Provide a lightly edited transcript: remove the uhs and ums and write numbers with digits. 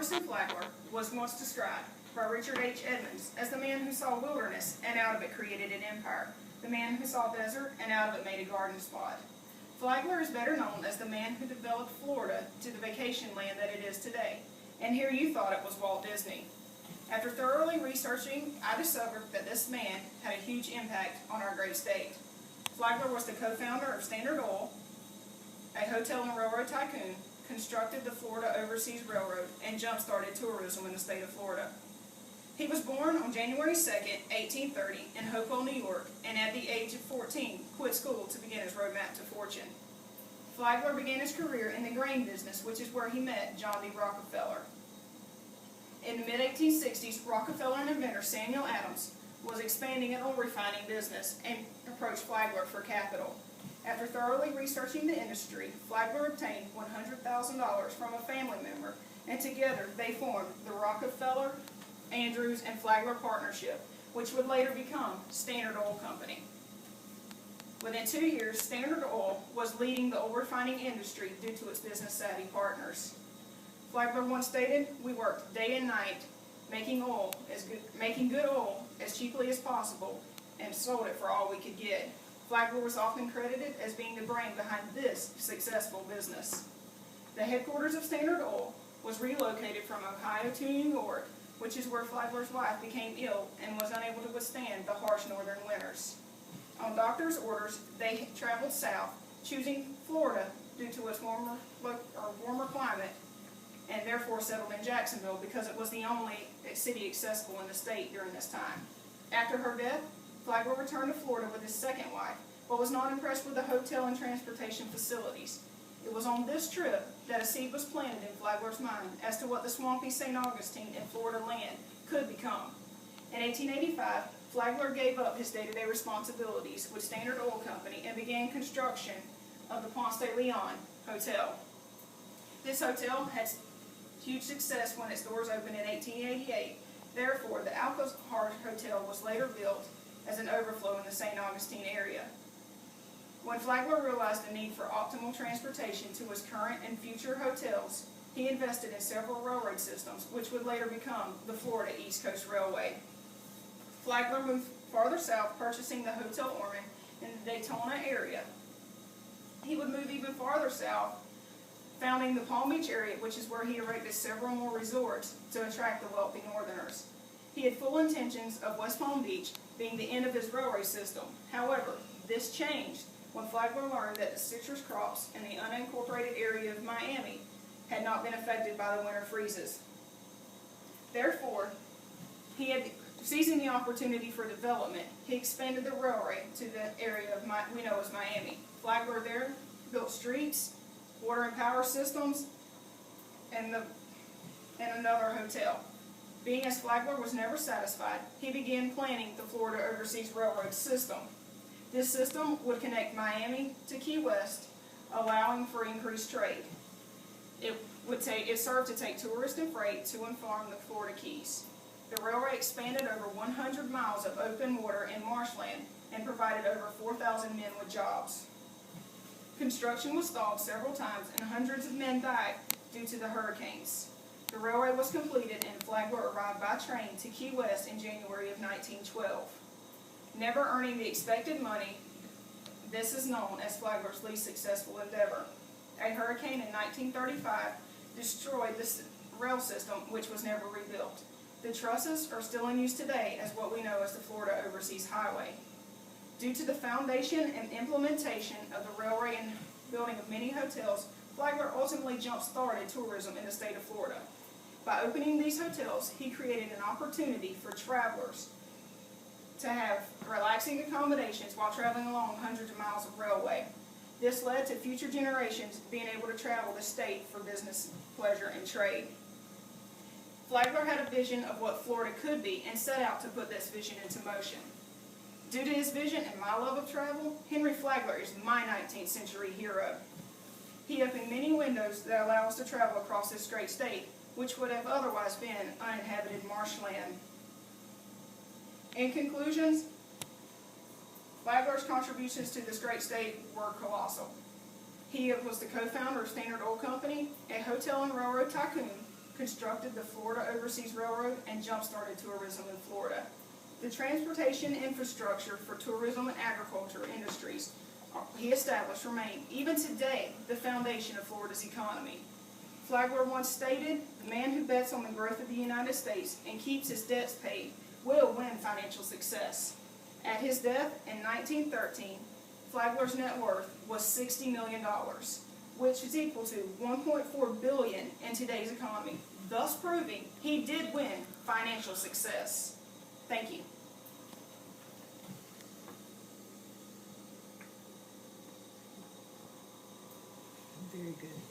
Jefferson Flagler was once described by Richard H. Edmonds as the man who saw wilderness and out of it created an empire, the man who saw desert and out of it made a garden spot. Flagler is better known as the man who developed Florida to the vacation land that it is today, and here you thought it was Walt Disney. After thoroughly researching, I discovered that this man had a huge impact on our great state. Flagler was the co-founder of Standard Oil, a hotel and railroad tycoon, constructed the Florida Overseas Railroad, and jump-started tourism in the state of Florida. He was born on January 2nd, 1830, in Hopewell, New York, and at the age of 14, quit school to begin his roadmap to fortune. Flagler began his career in the grain business, which is where he met John D. Rockefeller. In the mid-1860s, Rockefeller and inventor Samuel Adams was expanding an oil refining business and approached Flagler for capital. After thoroughly researching the industry, Flagler obtained $100,000 from a family member, and together they formed the Rockefeller, Andrews, and Flagler Partnership, which would later become Standard Oil Company. Within 2 years, Standard Oil was leading the oil refining industry due to its business-savvy partners. Flagler once stated, "We worked day and night making good oil as cheaply as possible and sold it for all we could get." Flagler was often credited as being the brain behind this successful business. The headquarters of Standard Oil was relocated from Ohio to New York, which is where Flagler's wife became ill and was unable to withstand the harsh northern winters. On doctor's orders, they traveled south, choosing Florida due to its warmer climate, and therefore settled in Jacksonville because it was the only city accessible in the state during this time. After her death, Flagler returned to Florida with his second wife, but was not impressed with the hotel and transportation facilities. It was on this trip that a seed was planted in Flagler's mind as to what the swampy St. Augustine and Florida land could become. In 1885, Flagler gave up his day-to-day responsibilities with Standard Oil Company and began construction of the Ponce de Leon Hotel. This hotel had huge success when its doors opened in 1888. Therefore, the Alcazar Hotel was later built as an overflow in the St. Augustine area. When Flagler realized the need for optimal transportation to his current and future hotels, he invested in several railroad systems, which would later become the Florida East Coast Railway. Flagler moved farther south, purchasing the Hotel Ormond in the Daytona area. He would move even farther south, founding the Palm Beach area, which is where he erected several more resorts to attract the wealthy Northerners. He had full intentions of West Palm Beach being the end of his railway system. However, this changed when Flagler learned that the citrus crops in the unincorporated area of Miami had not been affected by the winter freezes. Therefore, seizing the opportunity for development, he expanded the railway to the area we know as Miami. Flagler there built streets, water and power systems, and another hotel. Being as Flagler was never satisfied, he began planning the Florida Overseas Railroad system. This system would connect Miami to Key West, allowing for increased trade. It served to take tourists and freight to and from the Florida Keys. The railway expanded over 100 miles of open water and marshland and provided over 4,000 men with jobs. Construction was stalled several times and hundreds of men died due to the hurricanes. The railway was completed and Flagler arrived by train to Key West in January of 1912. Never earning the expected money, this is known as Flagler's least successful endeavor. A hurricane in 1935 destroyed the rail system, which was never rebuilt. The trusses are still in use today as what we know as the Florida Overseas Highway. Due to the foundation and implementation of the railway and building of many hotels, Flagler ultimately jump-started tourism in the state of Florida. By opening these hotels, he created an opportunity for travelers to have relaxing accommodations while traveling along hundreds of miles of railway. This led to future generations being able to travel the state for business, pleasure, and trade. Flagler had a vision of what Florida could be and set out to put this vision into motion. Due to his vision and my love of travel, Henry Flagler is my 19th century hero. He opened many windows that allow us to travel across this great state, which would have otherwise been uninhabited marshland. In conclusion, Flagler's contributions to this great state were colossal. He was the co-founder of Standard Oil Company, a hotel and railroad tycoon, constructed the Florida Overseas Railroad, and jump-started tourism in Florida. The transportation infrastructure for tourism and agriculture industries he established remain, even today, the foundation of Florida's economy. Flagler once stated, "The man who bets on the growth of the United States and keeps his debts paid will win financial success." At his death in 1913, Flagler's net worth was $60 million, which is equal to $1.4 billion in today's economy, thus proving he did win financial success. Thank you. Very good.